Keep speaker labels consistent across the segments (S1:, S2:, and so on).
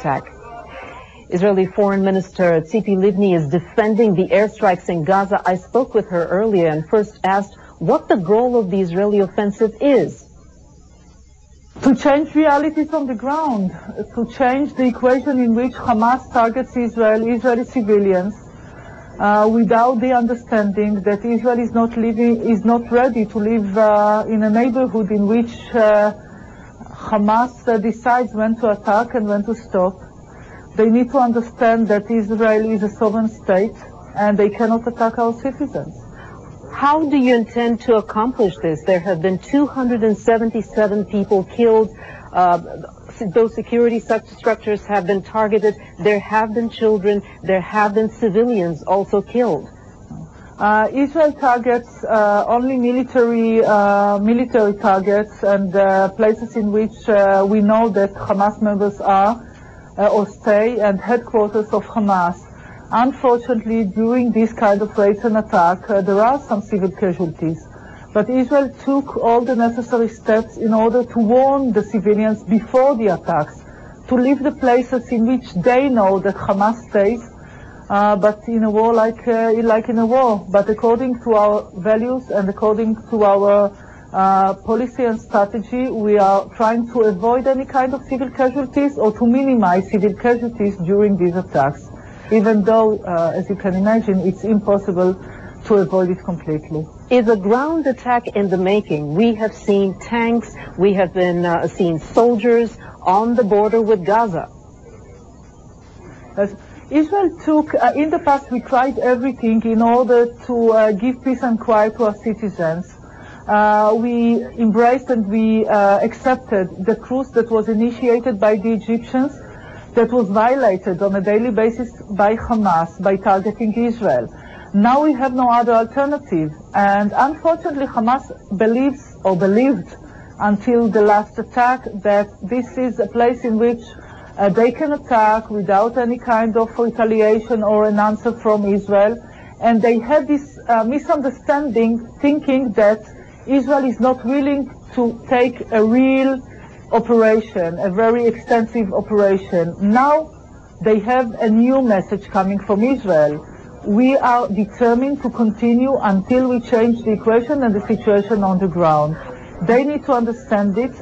S1: attack. Israeli Foreign Minister Tzipi Livni is defending the airstrikes in Gaza. I spoke with her earlier and first asked what the goal of the Israeli offensive is.
S2: To change realities on the ground, to change the equation in which Hamas targets Israeli civilians, without the understanding that Israel is not ready to live in a neighborhood in which Hamas decides when to attack and when to stop. They need to understand that Israel is a sovereign state and they cannot attack our citizens.
S1: How do you intend to accomplish this? There have been 277 people killed. Those security structures have been targeted. There have been children. There have been civilians also killed.
S2: Israel targets only military targets and places in which we know that Hamas members are or stay, and headquarters of Hamas. Unfortunately, during this kind of raids and attack, there are some civil casualties. But Israel took all the necessary steps in order to warn the civilians before the attacks, to leave the places in which they know that Hamas stays, but in a war like in a war. But according to our values and according to our policy and strategy, we are trying to avoid any kind of civil casualties or to minimize civil casualties during these attacks, even though, as you can imagine, it's impossible to avoid it completely.
S1: Is a ground attack in the making? We have seen tanks, we have been seen soldiers on the border with Gaza.
S2: As Israel took, in the past we tried everything in order to give peace and quiet to our citizens. We embraced and we accepted the truce that was initiated by the Egyptians, that was violated on a daily basis by Hamas by targeting Israel. Now we have no other alternative, and unfortunately Hamas believes or believed until the last attack that this is a place in which they can attack without any kind of retaliation or an answer from Israel, and they had this misunderstanding, thinking that Israel is not willing to take a real operation, a very extensive operation. Now they have a new message coming from Israel. We are determined to continue until we change the equation and the situation on the ground. They need to understand it,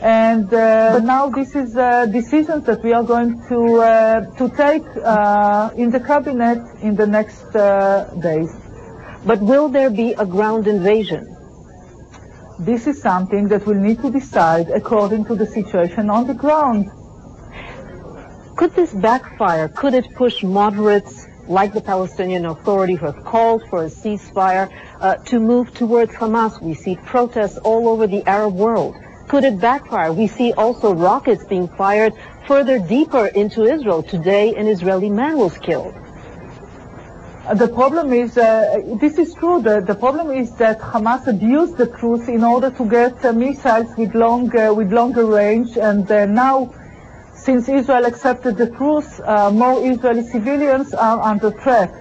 S2: and but now this is decisions that we are going to take in the cabinet in the next days.
S1: But will there be a ground invasion?
S2: This is something that we'll need to decide according to the situation on the ground.
S1: Could this backfire? Could it push moderates like the Palestinian Authority, who have called for a ceasefire, to move towards Hamas? We see protests all over the Arab world. Could it backfire? We see also rockets being fired further deeper into Israel. Today, an Israeli man was killed.
S2: The problem is, this is true, the problem is that Hamas abused the truce in order to get missiles with longer range, and now, since Israel accepted the truce, more Israeli civilians are under threat.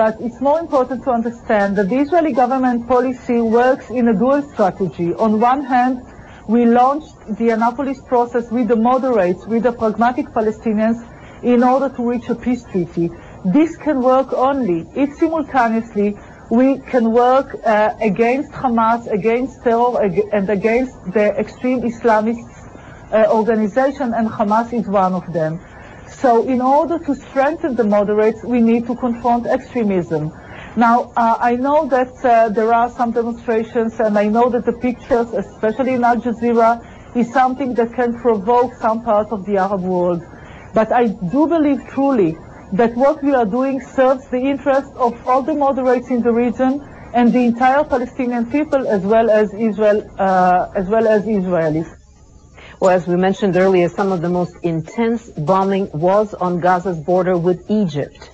S2: But it's more important to understand that the Israeli government policy works in a dual strategy. On one hand, we launched the Annapolis process with the moderates, with the pragmatic Palestinians, in order to reach a peace treaty. This can work only if simultaneously we can work against Hamas, against terror, and against the extreme Islamist organization, and Hamas is one of them. So in order to strengthen the moderates, we need to confront extremism. Now, I know that there are some demonstrations, and I know that the pictures, especially in Al Jazeera, is something that can provoke some part of the Arab world. But I do believe truly that what we are doing serves the interest of all the moderates in the region and the entire Palestinian people, as well as Israel, as well as Israelis.
S1: Well, as we mentioned earlier, some of the most intense bombing was on Gaza's border with Egypt.